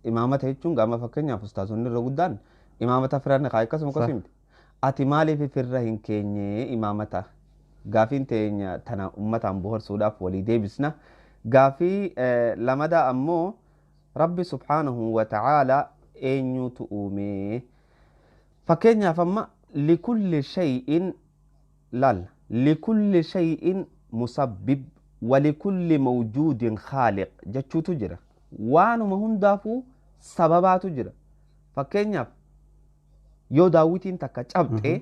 imaamata jechuun gama fakkeenyaaf ustaazonni irra guddaan imaamata firaan kaa akkasuma qosimti ati maaliif firra hin keenye imaamata gaafiin teenya tana ummataan boharsuudhaaf walii deebisna gaafii lamada ammoo rabbi subhaanahu wa ta'aalaa eenyutu uume fakkeenyaaf amma likulli shay'in lal likulli shay'in musabbib ولكل موجود خالق جتشوتو جرا وانما هندافو سبباتو جرا فكينياف يو داويتين تكا چابته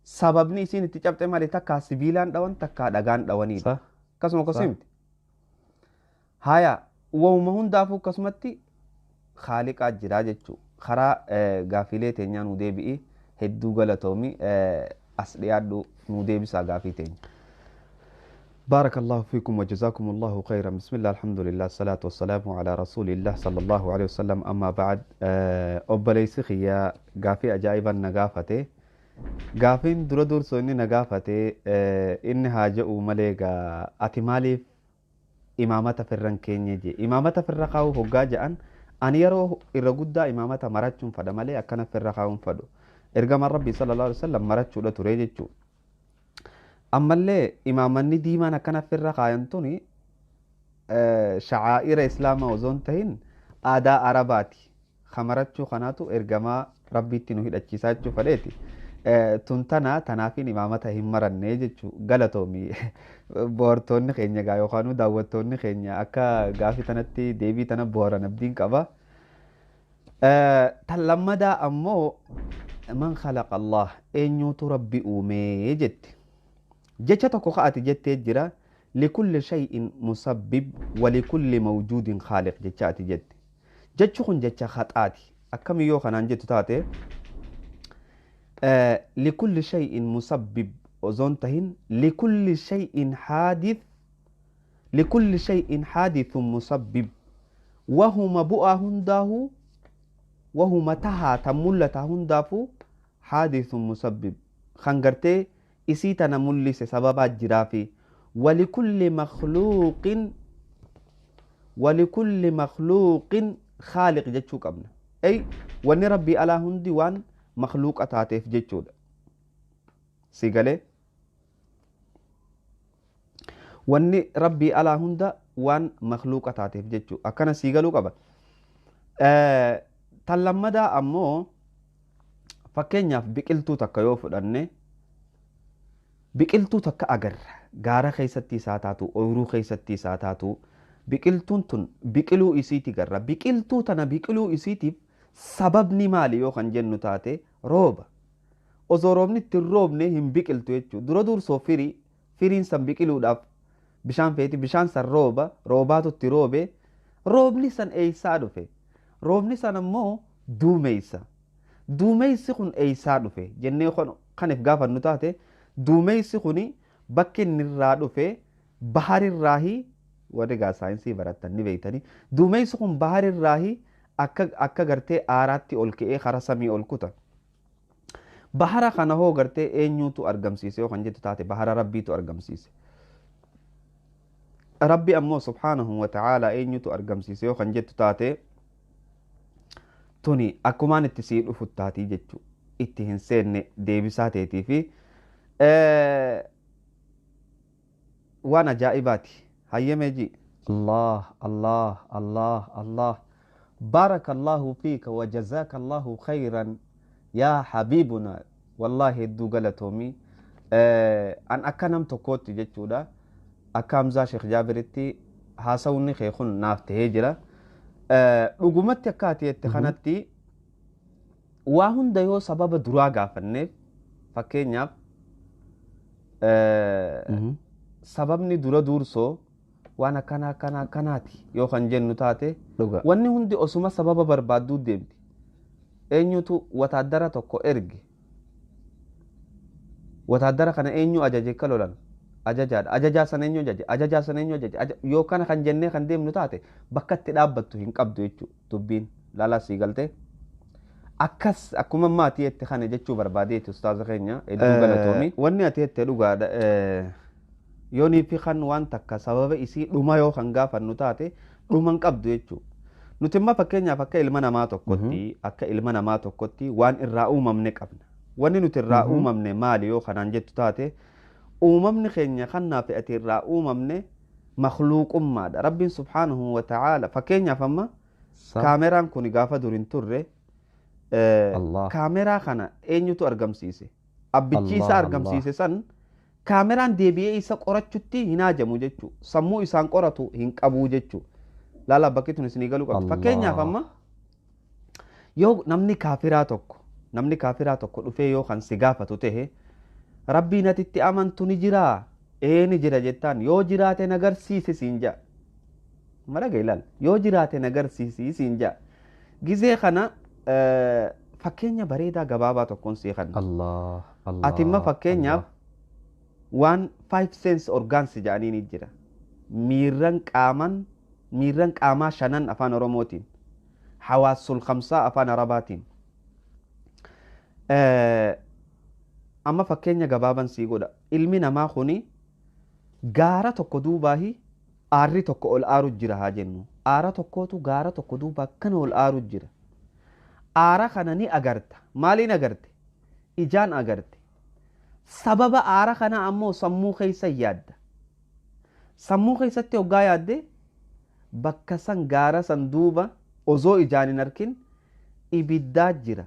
سببني سين itti cabte mali takka sibiilaan dhawan takka dhagaan dhawaniidha kasuma kosimti haya wawuma hundaafu kasumatti khaliqaa jira jechu khara gaafilee teenyaa nu deebi'i hedduu galatoomi as dhiyaadhu nu deebisa gaafii teenya بارك الله فيكم وجزاكم الله خيرا بسم الله الحمد لله الصلاة والسلام على رسول الله صلى الله عليه وسلم أما بعد أبليس خيا غافي أجائبا نغافته غافين دور سوني نغافته إن هاجئ مليغا أتمالي إمامة فرن كينيجي إمامة فرقاو هقا جأن أن يرو إرغودا إمامة مراتشون فدمالي أكنا فرقاو فدو إرغم الرب صلى الله عليه وسلم مراتشو لتريجيشو ammallee imaamanni diimaan akkana firra kaayantuni sha'aa'ira islaamaa osoo hin tahin aadaa arabaati kamarachuu kanaatu ergamaa rabbiitti nu hidhachiisaa jechuu fedheeti tuntana tanaafiin imaamata hin marannee jechuu galatoomi boortoonni keenya gaa yookaan daawwattoonni keenya akka gaafii tanatti deebii tana booran abdiin qaba tan lammadaa ammoo man khalaqa allah eenyuutu rabbi uumee jetti جتة كوخات جتة جرا لكل شيء مسبب ولكل موجود خالق جتة جت جتة خن جتة خطاتي أكمل يو خنان جتة تاتي لكل شيء مسبب أظن تهين لكل شيء حادث لكل شيء حادث مسبب وهما بؤا هنداه وهما تها تملة هندافو حادث مسبب خنجرتي إسيتنا ملس سببات جرافي ولكل مخلوق خالق جتشو قبنا أي واني ربي على هندي وان مخلوق أتاتف جتشو سيقالي واني ربي على هندا وان مخلوق أتاتف جتشو أكنا سيقالو قبل تلمدا أمو فكين بقلتو تكيوف لأني biqiltuu takka agarra gaara keessatti isaa taatu ooyiruu keessatti isaa taatu biqiltuun tun biqiluu isiiti garra biqiltuu tana biqiluu isiitiif sababni maali yoo kan jennu taate rooba osoo roobni itti roobne hin biqiltu jechuudha dura dursoo firiin san biqiluudhaaf bishaan feeti bishaan san roobaatu itti roobe roobni san eeysaa dhufe roobni san ammoo duumeysi kun eeysaa dhufe jennee kaniif gaafannu taate duumeysi kuni bakki inni irraa dhufe baharirraahi warri gaa saayinsii barattan ni beeytanii duumeysi kun baharirraahi akka gartee aaraatti ol ka'ee kara samii ol kuta bahara kana hoo gartee eenyuutu argamsiise yoo kan jettu taate bahara rabbiitu argamsiise rabbi ammoo subhaanahu wa ta'aalaa eenyuutu argamsiise yoo kan jettu taate tuni akkumaan itti sii dhufu taatii jechuu itti hin seenne deebisaa teetii fi waan ajaa'ibaati hayyamee ji Allah Allah Allah Allah بارك الله فيك وجزاك الله خيرا يا حبيبنا والله دو غلطومي ان اكنم تكوت جچودا اكامزا شيخ جابرتي هاسوني خيخون نافته هجرا دغمت تكاتي تخنتي واهن ديو سبب درا غافنه فكينيا سببني درا دورسو وانا كناتي يو kan jennu taate wanni hundi osuma sababa barbaaduu deemti eenyutu wataadara tokko erge wataadara kana eenyu ajaje kalolan ajajaadha ajajaa sana eenyu ajaje ajajaa sana eenyu ajaje yoo kana kan jennee kan deemnu taate bakka itti dhaabbattu hin qabdu jechuu dubbiin lala sii galte akkas akkuma maatii itti kana jechuu barbaadeeti ustaaza keenya hedduu galatoomi wanni ati itti dhugaadha yoonii fi kan waan takka sababa isii dhuma yoo kan gaafannu taate dhuman qabdu jechuu nutimma fakkeenyaaf akka ilma namaa tokkotti waan irraa uumamne qabna. Wanni nuti irraa uumamne maali yoo kanaan jettu taate uumamni keenya kannaa fe'ate irraa uumamne makhluuqummaadha. Rabbiin subhaanahu wa ta'aala fakkeenyaaf amma kaameraan kun gaafa dur hin turre kaameraa kana eenyutu argamsiise? Abbichi isa argamsiise san kaameraan deebi'ee isa qorachutti hin haajamu jechuu. Sammuu isaan qoratu hin qabu jechuu. Laala bakki tun isinii galuu qabdi. Fakkeenyaaf amma yoo namni kaafiraa tokko dhufee yoo kan si gaafatu tahe rabbiin atitti amantu ni jiraa? Ni jira jettaan yoo jiraate nagarsiise siin jaa. Mala gailal yoo jiraate nagarsiisi siin jaa. Gizee kana fakkeenya bareedaa gabaabaa tokkoon sii kanna. Atimma fakkeenyaaf waan 5 sense organs jedhanii ni jira. Miirran qaamaa 5 afaan Oromootiin. Hawaasul 5 afaan Arabaatiin. Amma fakkeenya gabaaban sii godha. Ilmi namaa kuni gaara tokko duubaahi aarri tokko ol aaru jira haa jennu. Aara tokkootu gaara tokko duubaa akkana ol aaru jira. Aara kana ni agarta. Maaliin agarte? Ijaan agarte. Sababa aara kana ammoo sammuu keessa yaadda. Sammuu keessatti hoggaa yaadde bakka san gaara san duuba osoo ijaan hin arkin ibiddaa jira.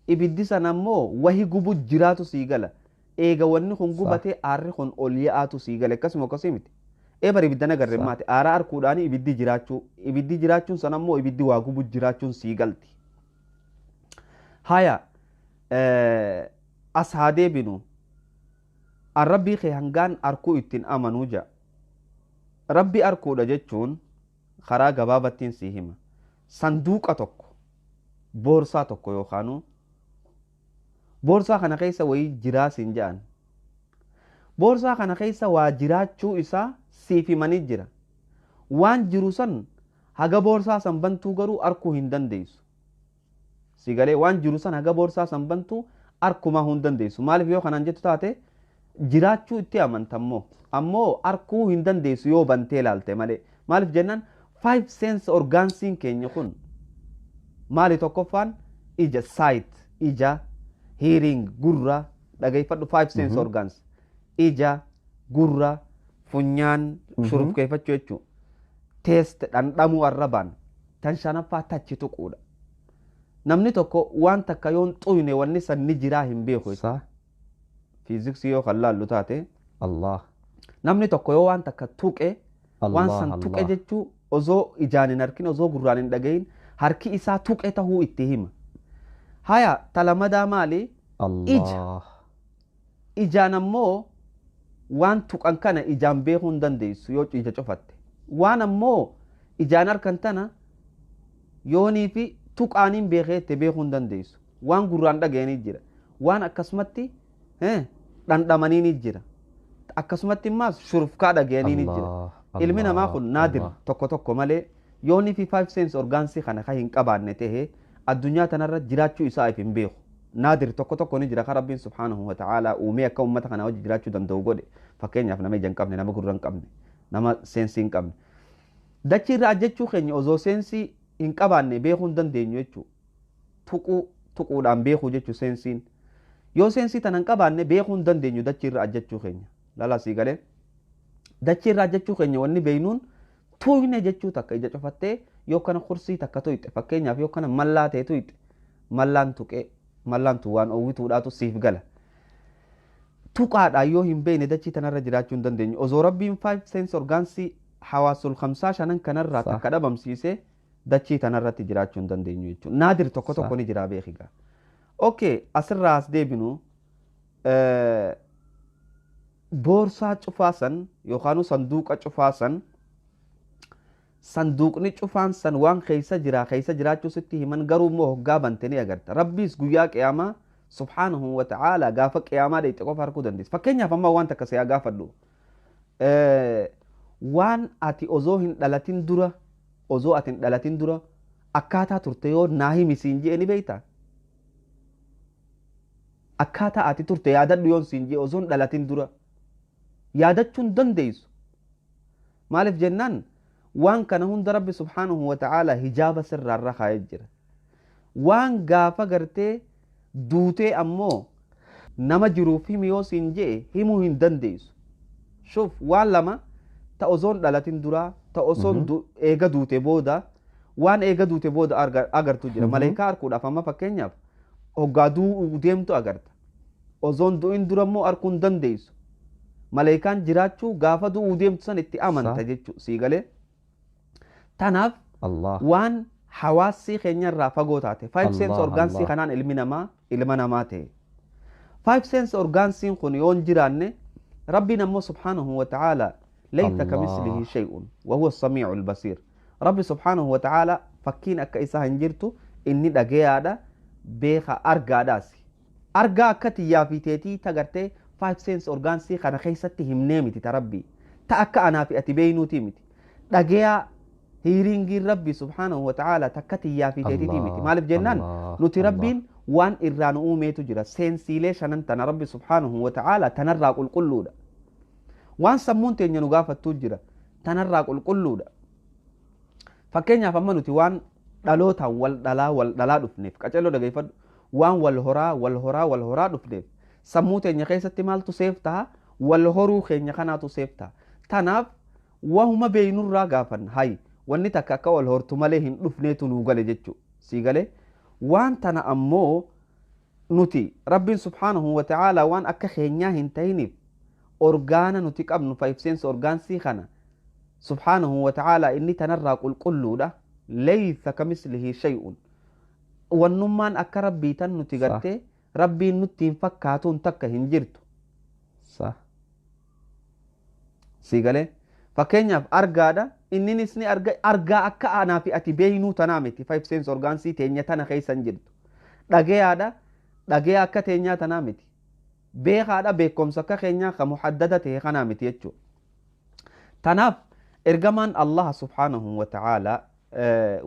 Ibiddi san ammoo wahi gubu jiraatu sii gala. Eega wanni kun gubatee aarri kun ol yaa'atu sii gala. Akkasuma miti. Bari ibidda nagarre maati. Aara arkuudhaan ibiddi jiraachuun san ammoo ibiddi waa gubu jiraachuun sii galti. Haya as haa deebinu rabbii kee hangaan arkuu ittiin amanuu jaa. Rabbi arkuudha jechuun karaa gabaabattiin sii hima. Sanduuqa tokko boorsaa tokko yookaanuu boorsaa kana keessa wayii jiraa siin jedhan. Boorsaa kana keessa waa jiraachuu isaa siif himanii jira. Waan jiru san haga boorsaa san bantuu garuu arkuu hin dandeessu. Sigalee waan jiru san haga boorsaa san bantuu arkuma hin dandeessu. Maaliif yoo kanaan jettu taate jiraachuu itti amantammoo ammoo arkuu hin dandeessu yoo bantee ilaalte malee. Maaliif jennaan 5 sense organsiin keenya kun maali tokkoffaan ija sight ija hearing gurra dhageeffadhu 5 sense organs ija gurra funyaan shurufkeeffachuu jechuu taste dhandhamuu arrabaan tan shanaffaa tachi tuquudha. Namni tokko waan takka yoon xuyne wanni san ni jiraa hin beeku isaa fiiziksii yoo kan laallu taate namni tokko yoo waan takka tuqe waan san tuqe jechuu osoo ijaan hin arkin osoo gurraan hin dhagayin harki isaa tuqe tahuu itti hima. Haya talamadaa maali? Ijaan ammoo waan tuqan kana ijaan beekuu hin dandeessu yoo ija cufatte. Waan ammoo ijaan arkan tana yoonii fi tuqaaniin beekeette beekuu hin dandeessu. Waan gurraan dhagayanii jira. Waan akkasumatti dhandhamanii ni jira. Akkasumatti immaas shurufkaa dhagayanii ni jira. Ilmi namaa kun naadir tokko malee yoonii fi 5 sense orgaansii kana kan hin qabaanne tahee addunyaa tanarra jiraachuu isaa hin beeku. Naadir tokko ni jira kan Rabbiin subhaanahu wa ta'aalaa uumee akka uummata kana wajji jiraachuu danda'u godhe. Fakkeenyaaf nama ija hin qabne, nama gurra hin qabne, nama seensii hin qabne. Dachii irraa ajjechuu keenya osoo seensii hin qabaanne beekuu hin dandeenyu jechuudha. Tuquudhaan beekuu jechuudha seensiin. Yoo seensii tana hin qabaanne beekuu hin dandeenyu dachii irraa ajjechuu keenya. Lala sii galee. Dachii irraa ajjechuu keenya wanni beeynuun tuyne jechuu takka ija cufattee yoo kana kursii takka tuyxe fakkeenyaaf yoo kana mallaa ta'e tuyxe mallaan tuqee mallaan tu waan oowwituudhaatu siif gala. Tuqaadhaan yoo hin beekne dachii tanarra jiraachuu hin dandeenyu. Osoo Rabbiin 5 sense orgaansii hawaasul 5 kanarraa takka dhabamsiisee dachii tanarratti jiraachuu hin dandeenyu jechuudha. Naadir tokko ni jira beekigaa. Okay, asirraa as deebinu boorsaa cufaasan yookaan sanduuqa cufaasan sanduuqni cufaan san waan keessa jiraachuu sitti himan garuu immoo hoggaa bante ni agarta. Rabbiis guyyaa qiyaamaa subhaanahu wa ta'aalaa gaafa qiyaamaa dheeyxe qofa harkuu dandeessa. Fakkeenyaaf amma waan takka siyaa gaafadhu waan ati osoo hin dhalatin dura akkaataa turte yoo naa himi siin jee ni beeyta. Akkaataa ati turte yaadadhu yoon siin jee osoo hin dhalatin dura yaadachuun dandeessu. Maaliif jennaan وان كان هند ربي سبحانه وتعالى هجاب سر الرخاء يجر وان غافا غرتي دوتي أمو نما جروفي ميوس إنجي همو هندن ديس شوف وان لما تأوزون دالتين درا تأوزون إيغا دوتي بودا وان إيغا دوتي بودا أغر تجرى ملايكا أركود أفاما فكينياب هقادو وديمتو أغرت أوزون دو إن درا مو أركون دن ديس ملايكان جراتشو غافا دو وديمتو سن اتي آمن تجيشو سيغالي تناف الله وان حواسي خينيا رافقو تاتي 5 سنس أورغانسي خنان إلمنا ماتي 5 سنس أورغانسي خنيون جراني ربي نمو سبحانه وتعالى ليس كمثله شيء وهو السميع البصير ربي سبحانه وتعالى فكين أكا إسا هنجرتو إني دقيادا بيخا أرقا داسي أرقا أكتي يافي تيتي تغرتي 5 سنس أورغانسي خانا خيستي همنيمتي تربي تأكا أنا في أتبينو تيمتي دقيا هيرينجي ربي سبحانه وتعالى تكتي يافي تيتي تيمتي مالف جنان نتي ربين وان إرانو أوميتو جرا سينسيلي شنن تنا ربي سبحانه وتعالى تنرى قل قلو دا وان سمون تينيا نغافة تجرا تنرى قل قلو دا فكينيا فمانو تي وان دالوتا والدلا دفنف كچلو دا غيفد وان والهرا دفنف سمو تينيا خيسة تمال تسيفتها والهرو خينيا خنا تسيفتها تناف وهما بينو را غافن هاي واني تكاكا والهرتو ماليهن دفنيتو نوغالي جيتشو سيغالي وان تنا أمو نتي ربي سبحانه وتعالى وان أكا خينيا هنتينيف أورغانا نتي قبل 5 سنس أورغان سيخانا سبحانه وتعالى إني تنرى قل قلو ده ليس كمثله شيء والنمان أكا ربي تن نتي قرتي ربي نتي فكاتون تكا هنجرتو صح سيغالي فكينيا أرغا ده إني نسني أرغا أكا أنا في أتي بينو تنامتي 5 سنس أورغان سي تينيا تنا خيسا نجرتو dhagee akka teenyaa tanaa miti beekaadha beekomsa akka keenyaa ka muhaddada ta'e kanaa miti jechuu tanaaf ergamaan Allah subhanahu wa ta'ala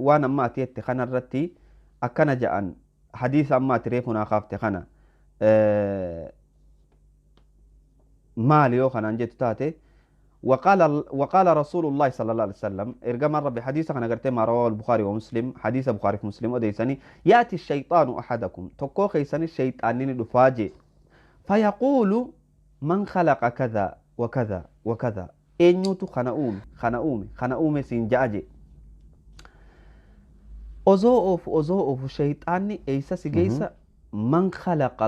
waan amma ati jette kanarratti akkana ja'an hadiisa amma ati reefu naa kaafte kana maali yoo kanaan jettu taate وقال رسول الله صلى الله عليه وسلم ارجم رب حديثا انا قرت ما رواه البخاري ومسلم حديث البخاري ومسلم وديسني ياتي الشيطان احدكم تكو خيسني الشيطان دفاجي فيقول من خلق كذا وكذا وكذا انيوتو خناوم سنجاجي اوزو شيطاني ايسا سيجيسا من خلق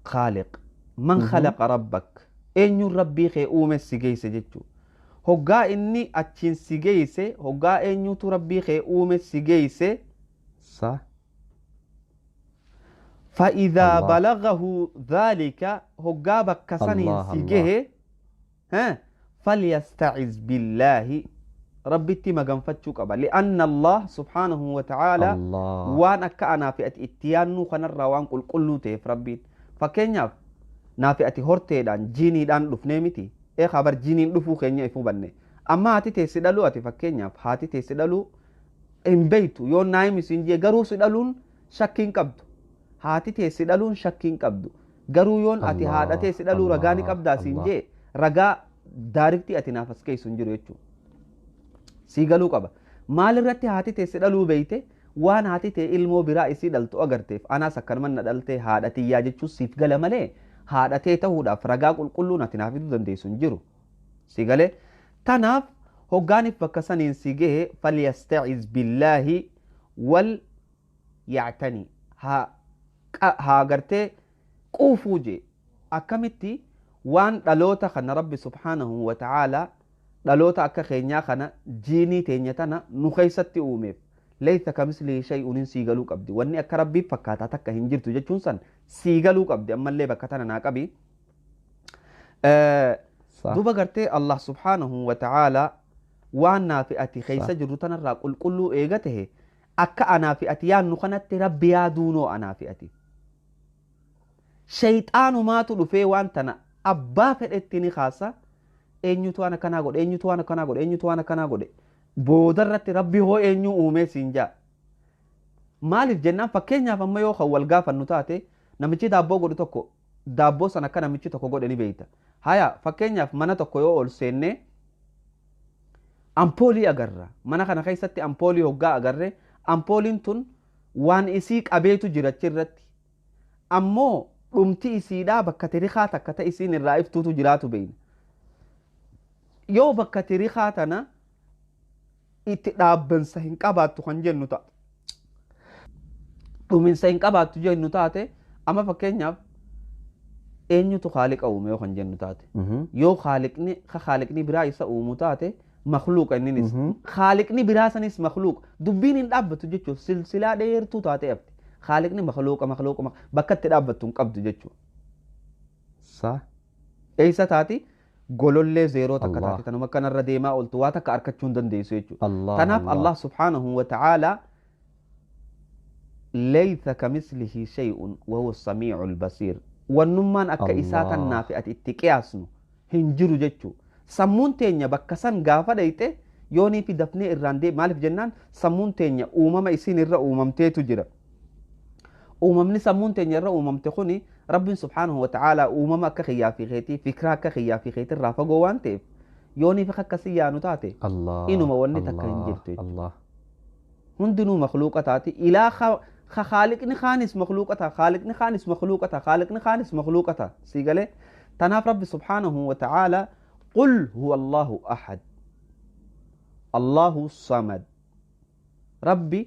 الخالق من خلق ربك eenyu rabbii kee uume si geeyse jechuu hoggaa inni achiin si geeyse hoggaa eenyutu rabbii kee uume si geeyse sa فإذا بلغه ذلك هقا بكسني سيجه فليستعذ بالله ربي تما غنفتشو قبل لأن الله سبحانه وتعالى وانا كأنا في اتيانو خنر وان قل قلو تيف ربي فكينيا نافئتي هورتي دان جيني دان دفنيمتي اي خبر جيني دفو كينيا يفو بني اما هاتي تيسدلو اتي فكينيا هاتي تيسدلو ان بيتو يون نايمي سنجي غرو سدلون شكين قبدو هاتي تيسدلون شكين قبدو غرو يون اتي هادا تيسدلو رغاني قبدا سنجي رغا دايركتي اتي نافس كي سنجرو يچو سيغلو قبا مال رتي هاتي تيسدلو بيته وان هاتي تي علمو برائسي دلتو اگرتيف انا سكرمن ندلتي هادتي يا جچو سيف غلمله haadhatee ta'uudhaaf ragaa qulqulluu natti naaf fiduu dandeessu hin jiru si galee tanaaf hoggaaniif bakka saniin si gahe falyasta'iz billaahi wal ya'tani haa gartee quufuu jee akkamitti waan dhaloota kana rabbi subhaanahu wa ta'aalaa dhaloota akka keenyaa kana jiinii teenya tana nu keessatti uumeef laysa kamislihi shay'un siigaluu qabdi wanni akka rabbii fakkaataa takka hin jirtu jechuun san siigaluu qabdi ammallee bakka tana naa qabi duba gartee Allah subhanahu wa ta'ala waan naafi'ati keessa jirru tanarraa qulqulluu eegatehe akka anaafi'ati yaannu kanatti rabbi yaaduunoo anaafi'ati shayxaanumaatu dhufee waan tana abbaa fedhetti ni kaasa eenyutu ana kanaa godhe eenyutu ana kanaa godhe eenyutu ana kanaa godhe boodarratti rabbi hoo eenyu uumee siin jaa maaliif jennaan fakkeenyaaf amma yoo kan wal gaafannu taate namichi daabboo godhu tokko daabboo sana akka namichi tokko godhe ni beeyta haya fakkeenyaaf mana tokko yoo ol seenne ampoolii agarra mana kana keessatti ampoolii hoggaa agarre ampooliin tun waan isii qabeetu jira achirratti ammoo dhumti isiidhaa bakka tirikaa takka ta isiin irraa iftuutu jiraatu beeyna yoo bakka tirikaa tana itti dhaabbansa hin qabaattu kan jennu ta'a dhuminsa hin qabaattu jennu taate amma fakkeenyaaf eenyutu khaaliqa uume yoo kan jennu taate yoo khaaliqni biraa isa uumu taate مخلوق إننيس خالقني براسنيس مخلوق دبين الأب تجتشو سلسلة دير تو تاتي أبتي خالقني مخلوق بكت الأب تنقبض تجتشو صح إيش تاتي قولوا لي زيرو تكتاتي تنو مكان الرديمة قلتواتك أركتشون دنديسو يجتشو تناف الله سبحانه وتعالى ليس كمثله شيء وهو السميع البصير والنمان أكا إساتا نافئة اتكياسنو هنجرو جتشو sammuun teenya bakka san gaafa dhayte yoonii fi dafnee irraan deema maaliif jennaan sammuun teenya uumama isiin irra uumamteetu jira uumamni sammuun teenya irra uumamte kuni rabbiin subhaanahu wa ta'aalaa uumama akka khiyyaa fi keetii fikraa akka khiyyaa fi keetii irraa fagoo waan ta'eef yoonii fi akkasii yaanu taate inuma wanni takka hin jirtu jechuudha hundinuu makhluuqa taati ilaa خالقني خانس مخلوقتها خالقني خانس مخلوقتها خالقني خانس مخلوقتها سيقاله تناف رب سبحانه وتعالى قل هو الله أحد الله الصمد ربي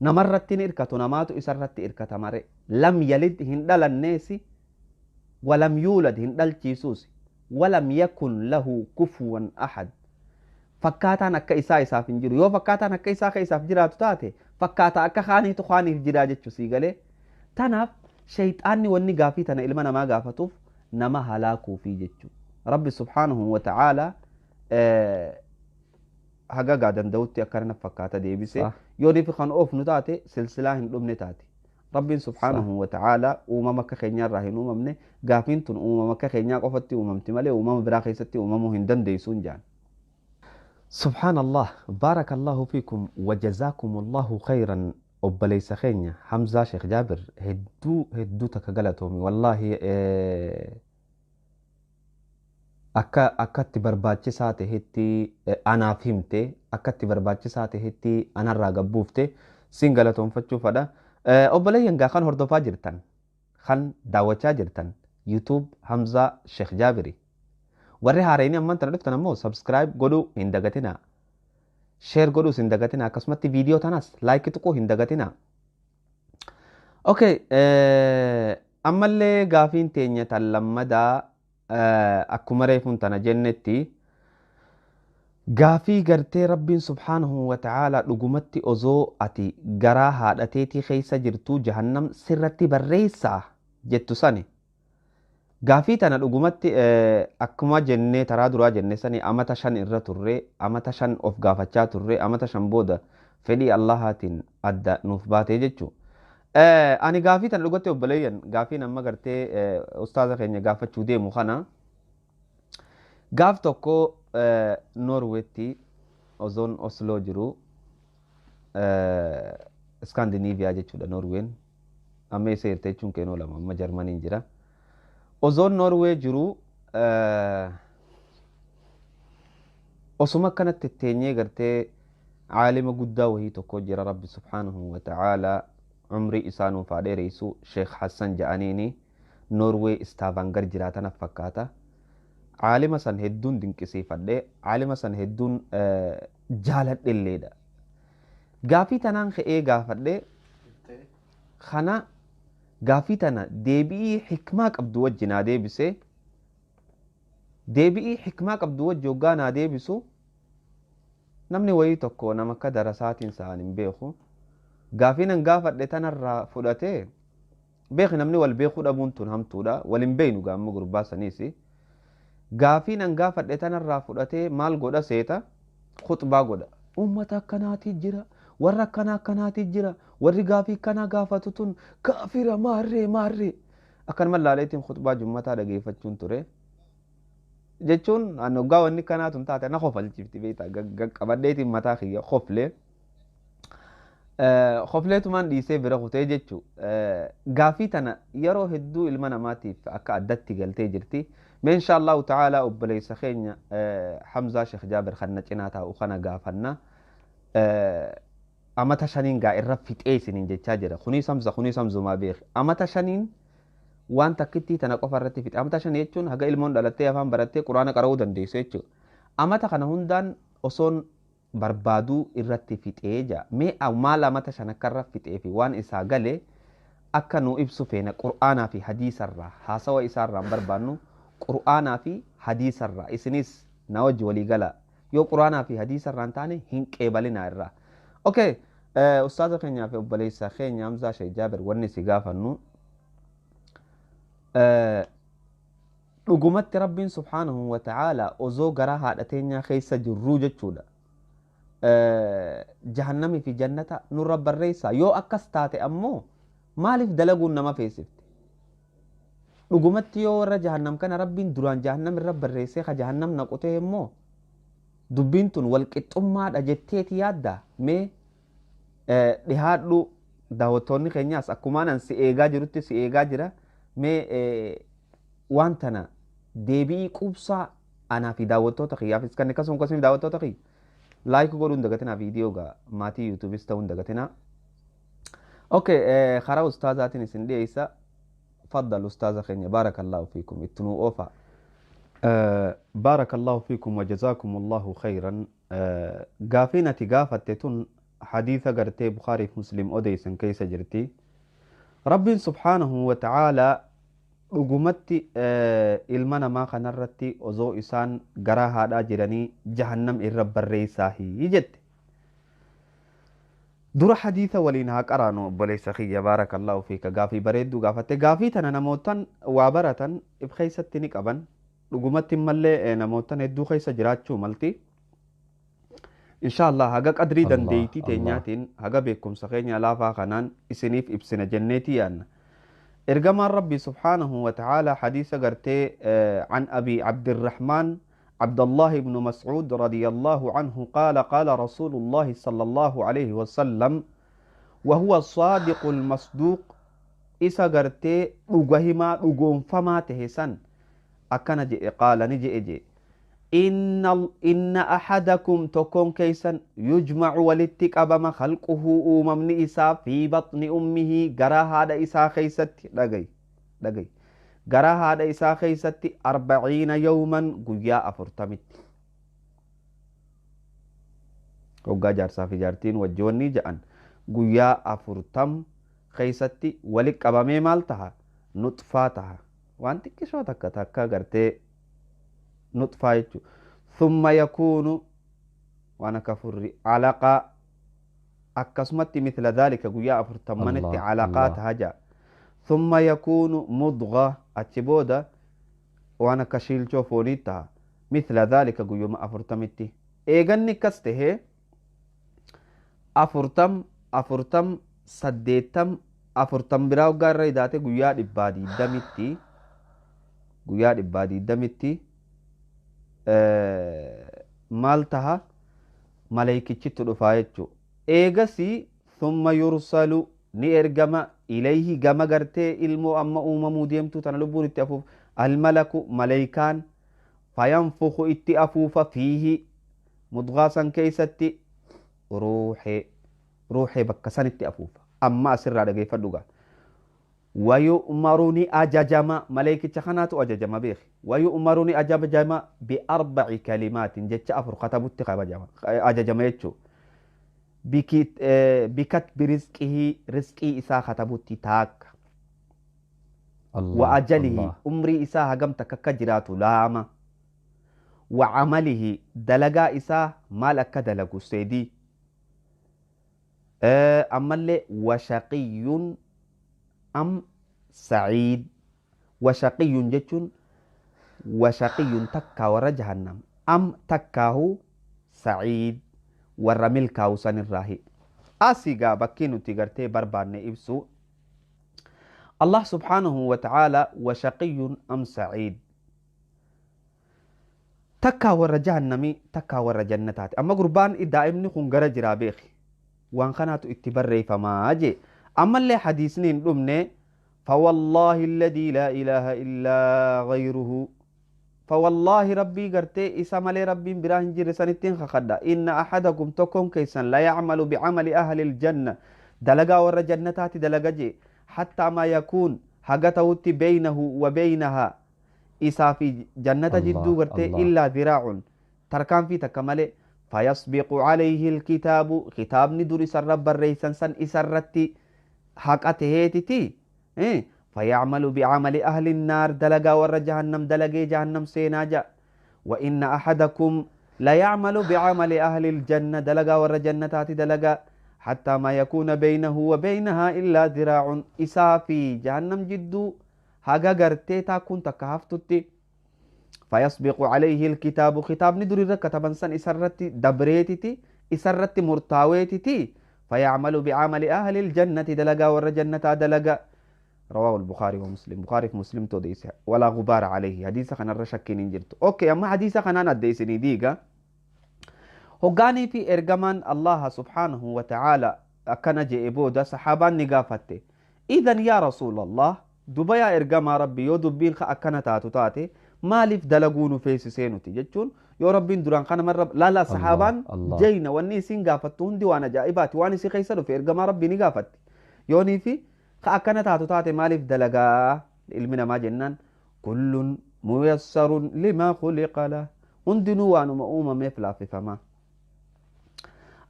نمرت إركة نمات إسرت إركة مري لم يلد هندل الناس ولم يولد هندل جيسوس ولم يكن له كفوا أحد فكاتا نكا إسا إسا فنجرو يو فكاتا نكا إسا إسا فجراتو تاتي فكاتا أكا خاني تخاني فجراجة سيغالي تناف شيطاني واني غافي تنا إلما نما غافتوف نما هلاكو في جتشو ربي سبحانه وتعالى haga gaadanda'utti akkanana fakkaata deebise yoonii fi kan oofnu taate silsilaa hin dhumne taate rabbiin subhaanahu wa ta'aalaa uumama akka keenyaa irraa hin uumamne gaafiin tun uumama akka keenyaa qofatti uumamti malee uumama biraa keessatti uumamuu hin dandeessuun jaan سبحان الله بارك الله فيكم وجزاكم الله خيرا أبليس خينيا حمزة شيخ جابر هدو تكغلتهم والله akkatti barbaachisaa ta'etti anaaf himte akkatti barbaachisaa ta'etti anarraa gabbuufte siin galatoonfachuufadha obboleeyyan gaa kan hordofaa jirtan kan daawwachaa jirtan YouTube Hamza Sheikh Jabiri warri haarayni amman tana dhuftan ammoo subscribe godhuu hin dagatina share godhuus hin dagatina akkasumatti viidiyoo tanas like tuquu hin dagatina okay ammallee gaafiin teenya tan lammadaa akkuma reefuun tana jennetti gaafii gartee rabbiin subhaanahu wa ta'aalaa dhugumatti osoo ati garaa haadhateetii keessa jirtuu jahannam sirratti barreessaa jettu sani gaafii tana dhugumatti akkuma jennee taraa duraa jenne sani amata 5 irra turre amata 5 of gaafachaa turre amata 5 booda fedhii Allahaatiin adda nuuf baatee jechuu ani gaafii tana dhugatti obboleeyyan gaafii nama gartee ustaaza keenya gaafachuu deemu kana gaaf tokko Norweetti ozoon Oslo jiru Skandinaaviyaa jechuudha Norween amma isa hirtee jechuun keenoo lama amma Jarmaniin jira ozoon Norwee jiru osuma akkanatti teenyee gartee caalima guddaa wahii tokko jira rabbi subhaanahu wa ta'aalaa عمري إسانو فادي رئيسو شيخ حسن جانيني نوروي استافانجر جراتنا فكاتا عالم سن هدون دنكسي فدي عالم سن هدون جالت اللي دا غافي تنان خئي غافت دي خنا غافي تنا ديبي حكماك abdu wajjinaa deebise deebi'ii xikmaak abdu wajjoogaanaa deebisu namni wayii tokko nama akka darasaatiin sa'an hin beeku gaafiinan gaafadhe tanarraa fudhatee beeki namni wal beekuu dhabuun tun hamtuudha walin beeynu gaamma gurbaa saniisi gaafiinan gaafadhe tanarraa fudhatee maal godha seeta khutbaa godha ummata akkanaatii jira warra akkanaatii jira warri gaafii akkanaa gaafatu tun kaafira maarree akkanuma laaleetiin khutbaa jummataa dhageeffachuun ture jechuun anoggaa wanni kanaa tun taate na kofalchifti beektaa qaqqabadheetiin mataa kiyya khofleetumaan dhiisee bira kutee jechuu gaafii tana yeroo hedduu ilma namaatiif akka addatti galtee jirti ما إن شاء الله تعالى وبليس خينيا حمزة شيخ جابر خنا جناتا وخنا قافنا أما تشانين قا الرفت إيه سنين جتاجرة خني سمزو ما بيخ أما تشانين وان تكتي تنقف الرتفت أما تشان يجون هجا إلمون دلتي أفهم برتي قرآن قرأو دندي سيجو أما تخنا هندان أصون بربادو الرتفت إيجا مي أو مالا ما تشان كرفت إيه في وان إسا قالي أكنو إبسو فينا قرآن في حديث الرا حاسوا إسا الرا بربانو قرآن في حديث الرا إسنيس نوج ولي قلا يو قرآن في حديث الرا انتاني هنك إبالنا الرا أوكي أستاذ خينيا في أبليسا خينيا حمزة شيخ جابر وني سيقافنو dhugumatti rabbiin subhaanahu wa ta'ala ozoo garaa haadhateenyaa keessa jirruu jechuudha jahannami fi jannata nurra barreessa yoo akkas taate ammoo maaliif dalaguun nama feesifte dhugumatti yoo warra jahannam kana rabbiin duraan jahannam irra barreessee ka jahannam naqutee immoo dubbiin tun walqixxummaadha jetteeti yaadda mee dhihaadhu daawwattoonni keenyaas akkumaanan si eegaa jirutti si eegaa jira mee waan tana deebii qubsaa anaa fi daawwattoota kiyyaafis kan akkasuma daawwattoota kiyya laayik godhuun dagatinaa viidiyoo gaa maatii yuutuubis ta'uun dagatinaa اوكي خرا استاذات نسندي عيسى تفضل استاذ خيني بارك الله فيكم اتنو اوفا بارك الله فيكم وجزاكم الله خيرا غافينة غافتتون حديث غرتي بخاري مسلم اوديسن كيس جرتي رب سبحانه وتعالى dhugumatti ilmana maa kanarratti osoo isaan garaa haadhaa jiranii jahannam irra barreessaahi jette dura hadiisa waliin haa qaraanu obboleessa kiyya baarakallahu fiika gaafii bareedduu gaafatte gaafii tana namootan waa baratan if keessatti ni qaban dhugumatti mallee namootan hedduu keessa jiraachuu malti inshallah haga qadrii dandeeytii teenyaatiin haga beekumsa keenya laafaa kanaan isiniif ibsina jenneetii yaanna إرجما ربي سبحانه وتعالى حديث قرتي عن أبي عبد الرحمن عبد الله بن مسعود رضي الله عنه قال قال رسول الله صلى الله عليه وسلم وهو الصادق المصدوق إسا قرتي لغهما لغم فما تهسن أكنا جئ قال نجئ جئ إن أحدكم تكون كيسا يجمع ولتك أبما خلقه أمم إسا في بطن أمه قرا هذا إسا خيست لغي قرا هذا إسا خيست 40 يوما قياء فرتمت وقا جارسا في جارتين وجوني جأن قياء فرتم خيست ولك أبامي مالتها نطفاتها وانت كشو تكا قرتي نطفة ثم يكون وانا كفر علاقة أكسمت مثل ذلك قياء فرتمنت علاقات هجا ثم يكون مضغة أتبودة وانا كشيل شوفونيتها مثل ذلك قيوم أفرتمت إيغني كسته أفرتم سديتم أفرتم براو غار ريداتي قياء إبادي دمتي maal taha maleykichitti dhufaa jechuu eegasi thumma yursalu ni ergama ilayhi gama gartee ilmoo amma uumamuu deemtu tana lubbuun itti afuuf almalaku maleykaan fayanfuku itti afuufa fiihi mudgaasan keeysatti ruuxee bakka san itti afuufa amma asirraa dhageeffadhuga ويؤمرني أججما ملائكة خنات أججما بيخ ويؤمرني أججما بأربع كلمات جتش أفر خطبت أججما يتشو بكتب رزقه إسا خطبت تاك وأجله أمري إسا هقمتك كجرات لاما وعمله دلقا إسا مالك دلقو سيدي أما اللي وشقي أم سعيد وشقي جتون وشقي تكا ور جهنم أم تكاه سعيد ورمل كاوسان الراهي أسيغا بكينو تيغرتي بربان إبسو الله سبحانه وتعالى وشقي أم سعيد تكا ور جهنمي تكا ور جنتات أما قربان إدائمني خنقر جرابيخي وان خناتو اتبري فما أجي أما اللي حديثنين لمني فوالله الذي لا إله إلا غيره فوالله ربي قرتي إسام لي ربي براهن جرسان التين خخدا إن أحدكم تكون كيسا لا يعمل بعمل أهل الجنة دلقا ور جنتات دلقا جي حتى ما يكون حقته بينه وبينها إسا في جنة جدو قرتي إلا ذراع تركان في تكمل فيسبق عليه الكتاب كتاب ندور سر رب الرئيسان سن إسرتي حقته تي إيه فيعمل بعمل أهل النار دلقا ور جهنم دلقي جهنم سيناجا وإن أحدكم لا يعمل بعمل أهل الجنة دلقا ور جنتات دلقا حتى ما يكون بينه وبينها إلا ذراع إسافي جهنم جدو هاقا قرتي تاكون تكهفتتي فيسبق عليه الكتاب خطاب ندر كتبا سن إسرتي دبريتي إسرتي مرتاويتي فيعمل بعمل أهل الجنة دلقا ور جنة دلقا رواه البخاري ومسلم بخاري في مسلم توديس ولا غبار عليه حديث خنا الرشكين انجرت اوكي اما حديث خنا نديسني ديغا هوغاني في ارغمان الله سبحانه وتعالى اكن جيبودا صحابان نغافته اذا يا رسول الله دبيا ارغما ربي يو دبين اكن تاتي مالف دلغونو فيس سينوتي جچون يو ربين دران خنا مر لا لا صحابان جينا وني سينغافتون دي وانا جائبات واني سي خيسلو في ارغما ربي نغافت يوني في كأكنا تاتي مالف دلقا علمنا ما جنان كل ميسر لما خلق له هندنو وانو مؤوما مفلا في فما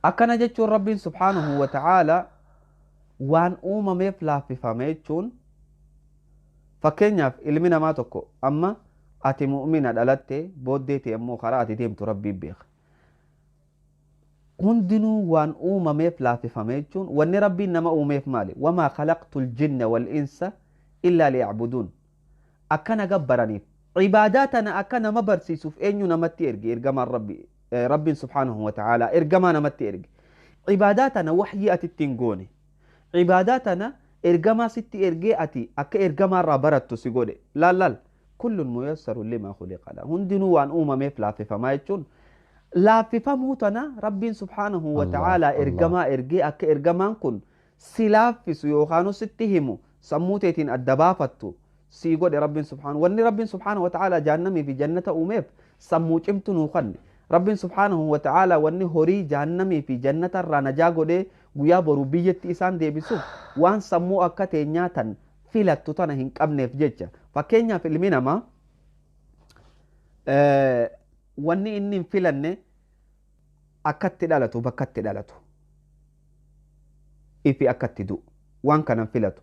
أكنا جتشون رب سبحانه وتعالى وان أوما مفلا في فما جتشون فكينيا في علمنا ما تكو أما أتي مؤمنة دلتي بوديتي أمو خراتي تيمتو ربي بيخ هندنو وان أومميف لا تفهميتشون وان ربي إنما أوميف مالي وما خلقت الجن والإنس إلا ليعبدون أكنا قبرني عباداتنا أكنا مبرسيسو في أنيو نمتي إرقي إرقما ربي سبحانه وتعالى إرقما نمتي إرقي عباداتنا وحيئة التنقوني عباداتنا إرقما ستي إرقي أتي أكا إرقما رابرتو سيقولي لا لا كل ميسر لما خلق له هندنو وان أومميف لا تفهميتشون لا في فموتنا رب سبحانه وتعالى إرجما إرجي أك إرجمان كن سلاف في سيوخانو ستهمو سموتين الدبافتو سيقول رب سبحانه وني رب سبحانه وتعالى جهنمي في جنة أميف سموتمتنو خن رب سبحانه وتعالى وني هوري جهنمي في جنة الرانجاغو دي قيا بربية إسان دي بسوف وان سمو أكتينياتا فيلت تتنهن قبني في جيجة فكينيا في المينما wanni inni hin filanne akkatti dhalatu bakkatti dhalatu ifi akkatti du'u waan kanan filatu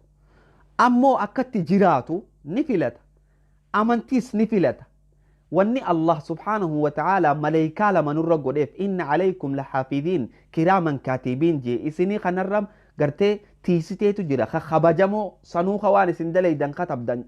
ammoo akkatti jiraatu ni filata amantiis ni filata wanni Allah subhanahu wa ta'ala malaayikaa lama nurra godheef inna alaykum laxaafidiin kiraaman kaatibiin jee isinii kanarram gartee tiisiteetu jira kabajamoo sanuuka waan isin dalaydan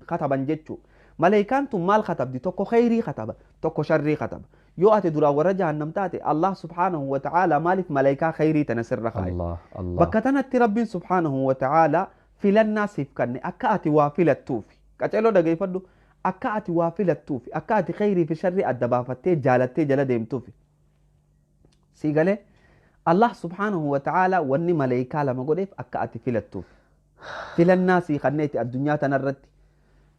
kataban jechuu ملائكان تم مال خطب دي توكو خيري خطب توكو شري خطب يو اتي درا ورا جهنم تاتي الله سبحانه وتعالى مالك ملائكه خيري تنسر خاي الله بكتنا رب سبحانه وتعالى في الناس كن اكاتي وافله توفي كاتلو دغاي فدو اكاتي وافله توفي اكاتي خيري في شر الدبافتي جالتي جلديم توفي سيغله الله سبحانه وتعالى وني ملائكه لما غديف اكاتي فيله توفي في الناس خنيتي الدنيا تنرتي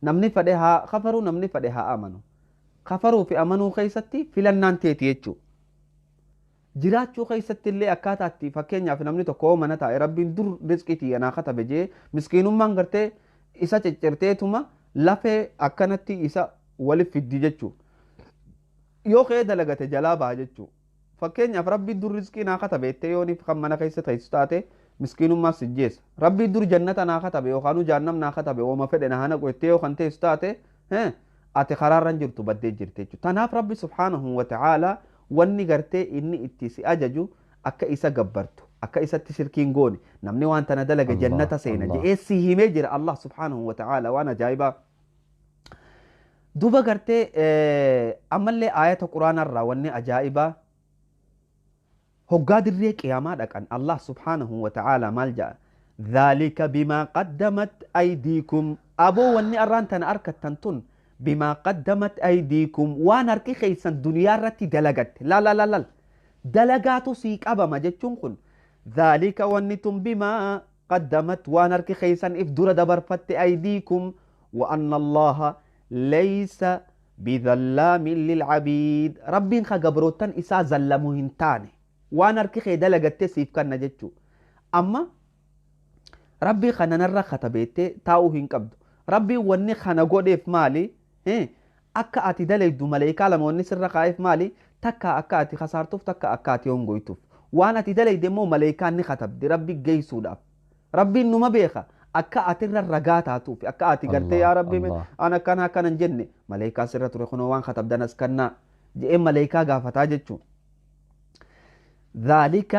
namni fadhe haa kafaru namni fadhe haa amanu kafaruu fi amanuu keessatti filannaan teeti jechuu jiraachuu keessatti illee akkaataatti fakkeenyaaf namni tokko mana taa'e rabbiin dur rizqiitii anaa katabe jee miskiinummaan gartee isa ciccirteetuma lafee akkanatti isa walif fiddi jechuu yoo kee dalagate jalaa baha jechuu fakkeenyaaf rabbiin dur rizqii naa katabe yooniif kan mana keessa teessu taate مسكينما سجيس ربي دور جنة أنا خطبه وخانو جهنم نا خطبه وما فدنا هنا قوتيه وخان تيستاته ها أتي قرار رنجر تبدي جرتي تناف ربي سبحانه وتعالى وني قرتي إني اتسي أججو أكا إسا قبرتو أكا إسا تشركين قوني نمني وانت ندلق جنة سينا جي إيسي ميجر الله سبحانه وتعالى وانا جايبا دوبا قرتي أمال لي آية القرآن الرا وني أجائبا هقاد الريك يا مالك أن الله سبحانه وتعالى ملجأ ذلك بما قدمت أيديكم أبو وني أرانتنا أركت تنتون بما قدمت أيديكم وانا أركي خيسا دنيا رتي دلقت لا لا لا لا دلقاتو سيك أبا ما جتشنكن ذلك ونتم بما قدمت وانا أركي خيسا إفدور دبر فت أيديكم وأن الله ليس بظلام للعبيد ربين خجبروتن إسا زلمو هنتاني وانا اركي دلقت سيف كان نجتشو أما ربي خنا نرى خطبيتي تاو هنكبدو ربي وني خنا قوديف مالي أكا أتي دليدو ملايكا لما وني سر خايف مالي تكا أكا أتي خسارتوف تكا أكا أتي يونغويتوف وانا أتي دليد مو ملايكا نخطب دي ربي جيسو داب ربي نما بيخا أكا أتي الرقات هاتوفي أكا أتي قلت يا ربي أنا كان نجني ملايكا سر ترخنو وان خطب دانس كنا جئ ملايكا غافتا جتشو ذلك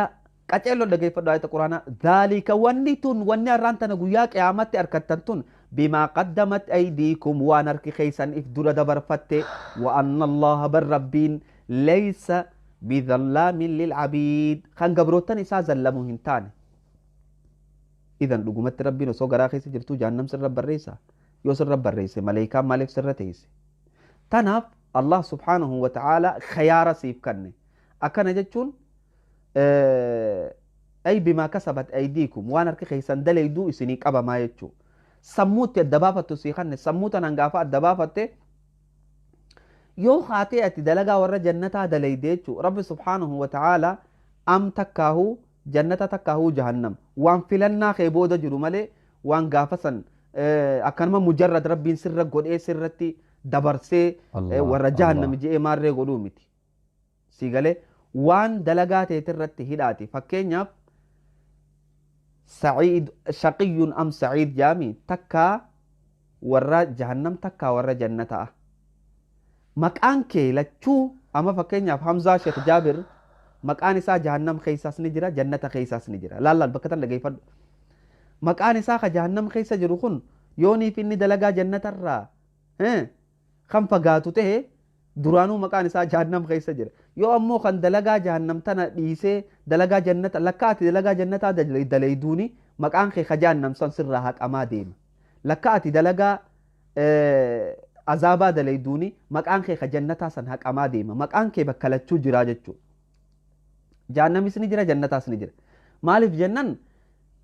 قتلوا دغاي فدو آية القرآن ذلك ونيتون وني رانتنا غيا قيامت اركتنتون بما قدمت ايديكم وانرك خيسن افدر دبر فت وان الله بالربين ليس بظلام للعبيد خان غبروتن اسا زلمو هنتان اذا دغمت ربنا سو غرا خيس جرتو جهنم سر رب الرئيسا يو سر رب الرئيس ملائكه مالك سرتيس تناف الله سبحانه وتعالى خيار سيف كن اكن جچون أي بما كسبت أيديكم وأنا ركي خيسان دليدو إسنيك أبا ما يتشو سموت الدبافة تسيخن سموت ننقافة الدبافة يو خاتي أتدلقا ورى جنة دليديتشو رب سبحانه وتعالى أم تكاهو جنة تكاهو جهنم وان فلنا خيبودة جرمالي وان قافسا أكنما مجرد ربي سر قد إيه سرتي دبرسي ورى جهنم جئي ماري قلومتي سيقالي وان دلقات يترتي هداتي فكينياف سعيد شقي أم سعيد جامي تكا ورا جهنم تكا ورا جنة مكان كي لچو أما فكينياف حمزة شيخ جابر مكان إسا جهنم خيساس نجرا جنة خيساس نجرا لا لا بكتن لغي فد مكان إسا جهنم خيسا جروخون يوني فيني دلقا جنة الرا خم فقاتو ته duraanuu maqaan isaa jahannam keessa jira yoo ammoo kan dalagaa jahannam tana dhiisee dalagaa jannata lakkaati dalagaa jannataa dalayduuni maqaan kee ka jahannam san sirraa haqamaa deema lakkaati dalagaa azaabaa dalayduuni maqaan kee ka jannataa san haqamaa deema maqaan kee bakka lachuu jira jechuu jahannamis ni jira jannataas ni jira maaliif jennan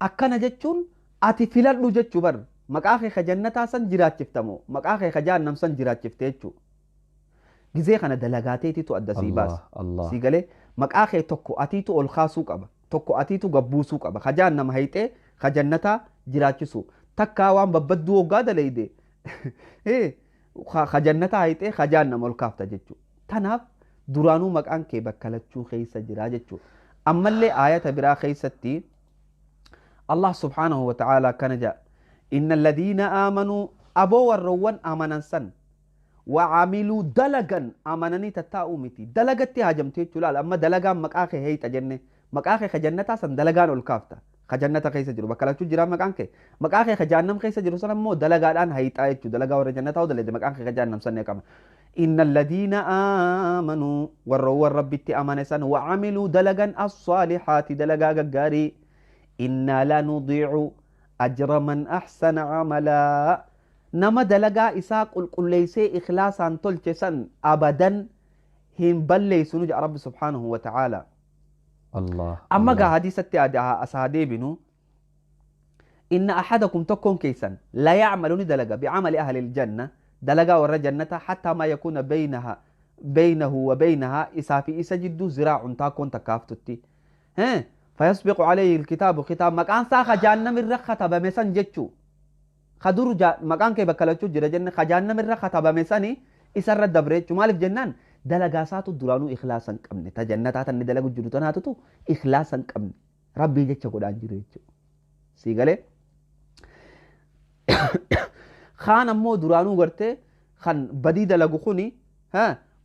akkana jechuun ati filadhu jechuu bar maqaa kee ka jannataa san jiraachiftamoo maqaa kee ka jahannam san jiraachifte jechuu gizee kana dalagaateetitu adda sii baasa sii galee maqaa kee tokko atiitu ol kaasuu qaba tokko atiitu gabbuusuu qaba ka jahannama hayxee ka jannataa jiraachisuu takkaa waan babbadduu waggaa dalayde ka jannataa hayxee ka jahannama ol kaafta jechuu tanaaf duraanuu maqaan kee bakka lachuu keessa jira jechuu ammallee aayata biraa keessatti Allah subhanahu wa ta'ala kana jaa inna alladhiina aamanuu aboo warroowwan amanan san وعملوا دلغا امنني تتاو متي دلغتي هاجمتي تشلال اما دلغا مقاخه هيت جنة مقاخه خجنتا سن دلغان الكافتا خجنتا كيس جرو بكلاتو جرا مقانكه مقاخه خجانم كيس جرو سنمو دلغا دان هيت ايچو دلغا ور جنتا ودل مقاخه خجانم سن كما ان الذين امنوا وروا ربتي امنسن وعملوا دلغا الصالحات دلغا غغاري انا لا نضيع اجر من احسن عملا nama dalagaa isaa qulqulleeysee ikhlaasaan tolche san abadan hin balleeysunu jedha rabbi subhaanahu wa ta'ala amma gaa hadiisatti asaa deebinu inna ahadakum tokkoon keeysan la yacmaluni dalaga bicamali ahli iljanna dalagaa warra jannata xataa maa yakuuna baynahu wa baynahaa isaa fi isa jidduu ziraacun taakkoon takkaaftutti fayasbiqu calayhi ilkitaabu kitaab maqaan saa ka jahannam irra katabame san jechuu خدور مكان كي بكالتشو جرا جنة خجاننا مرة خطابة مساني إسر الدبرة مالف جنان دلقاسات الدرانو إخلاصا كمني تجنتات اللي دلقوا جروتان هاتو إخلاصا كمني ربي جتشا قد أنجريتشو سيقالي خان أمو درانو غرتي خان بدي دلقو خوني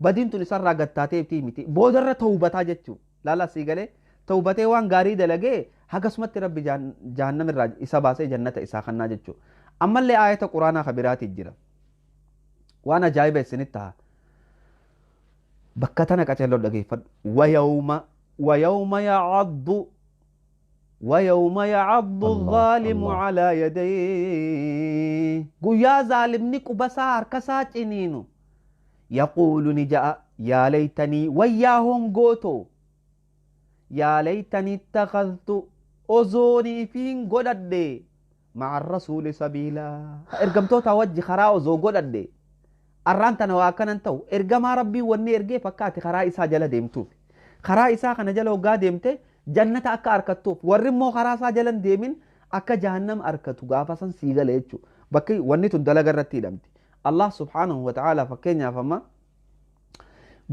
بدين توني سر راقتاتي بتيمتي بودر توبتا جتشو لا لا سيقالي توبتي وان غاري دلقي حقسمت ربي جهنم الراج إسا باسي جنة إسا خنا جتشو أما اللي آية قرآن خبرات الجرة وانا جايبه سنتها بكتنا كتلو دقي ويوم يعض الظالم على يديه قويا ظالمني كبسار كساتنينو يقول نجاء يا ليتني وياهم قوتو يا ليتني اتخذت أزوني فين قدد مع الرسول سبيلا ارقمتو توجه خراو زو قدد arraantana waa akkanan ta'u ergamaa rabbii wanni ergee fakkaate karaa isaa jala deemtuuf karaa isaa kana jala hoggaa deemte jannata akka arkattuuf warri immoo karaa isaa jala deemin akka jahannama arkatu gaafa san sii gala jechuudha bakki wanni tun dalaga irratti hidhamti Allah subhaanahu wa ta'ala fakkeenyaaf amma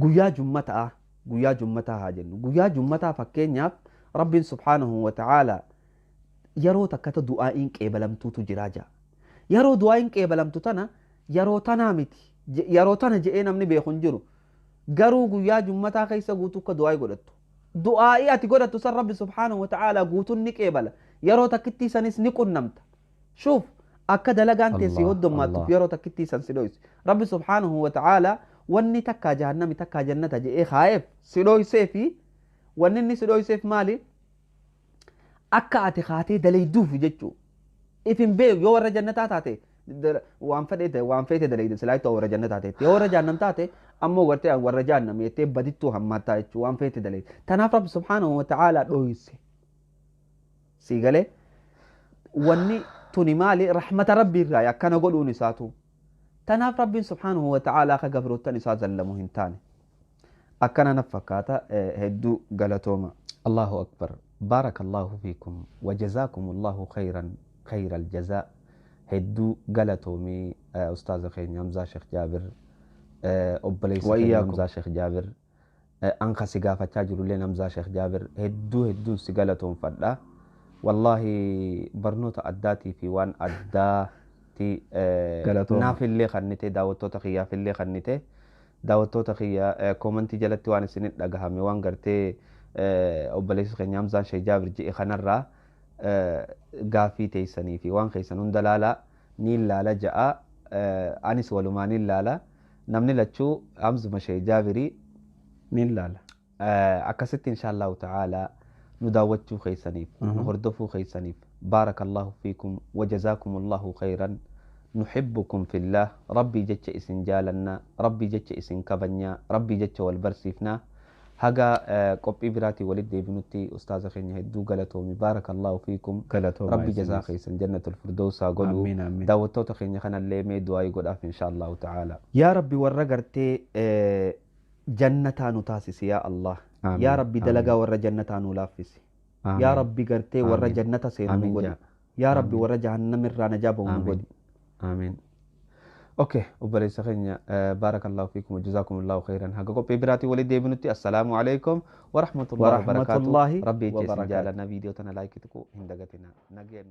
guyyaa jummataa haa jennu guyyaa jummataa fakkeenyaaf rabbiin subhaanahu wa ta'ala yeroo takkata du'aa'iin qeebalamtuutu jiraa jaa yeroo du'aa'iin qeebalamtu tana yeroo tanaa miti yeroo tana je'ee namni beeku hin jiru garuu guyyaa jummataa keessa guutuu akka du'aa'ii godhattu du'aa'ii ati godhattu san rabbi subhaanahu wa ta'ala guutuun ni qeebala yeroo takkittii sanis ni qunnamta shuuf akka dalagaan teessii hoddommaattuuf yeroo takkittii san si dhoyse rabbi subhaanahu wa ta'ala wanni takkaa jahannami takkaa jannata je'ee kaa'eef si dhoysee fi wanni inni si dhoyseef maali akka ati kaatee dalayduuf jechuu ifin beeku yoo warra jannataa taate waan feete dalayde silaayitu warra jannataa taate yoo warra jahannam taate ammoo gartee warra jahannam jettee badittuu hammaattaa jechuu waan feete dalayde tanaaf rabbi subhaanahu wa ta'ala dhoyse sii galee wanni tuni maali rahmata rabbii irraa akkana godhuun isaatu tanaaf rabbiin subhaanahu wa ta'ala akka gabrootan isaa zallamu hin taane akkana naf fakkaata hedduu galatooma Allahu akbar بارك الله فيكم وجزاكم الله خير الجزاء هدو قلتومي أستاذ خير حمزة شيخ جابر أبليس حمزة شيخ جابر أنخ سقافة تاجر لنا حمزة شيخ جابر هدو سقلتهم فلا والله برنوت أداتي في وان أداتي نافي اللي خنتي داوتو تخيا في اللي خنتي داوتو تخيا كومنتي جلتي وان سنين لقهامي وان قرتي obboleessi keenya Hamzaan Sheekh Jaabir jedhe kanarraa gaafii teessanii fi waan keessan hunda laala ni ilaala ja'a anis walumaa ni ilaala namni lachuu Hamzuma Sheekh Jaabirii ni ilaala akkasitti inshaallahu ta'ala nu daawwachuu keessaniif nu hordofuu keessaniif baarakallahu fiikum wajazaakumullahu khayran نحبكم في الله ربي جتش اسن جالنا ربي جتش اسن كبنيا ربي جتش والبرسيفنا هجا قبي براتي ولد بنتي أستاذ خيني هدو قالتهم بارك الله فيكم ربي جزاك خيسن جنة الفردوس قولوا داوتو تخيني خنا اللي ميدو أي قد إن شاء الله تعالى يا ربي ورقرتي جنة نتاسس يا الله آمين. يا ربي دلقا ور جنة نلافس يا ربي قرتي ور جنة سينو يا ربي ور جهنم الرانا جابهم آمين اوكي وبليس خينيا بارك الله فيكم وجزاكم الله خيرا هاكو بيبراتي ولدي بنتي السلام عليكم ورحمة الله وبركاته ربي يجزي جالنا فيديو تنا لايك تكو هندغتنا نجي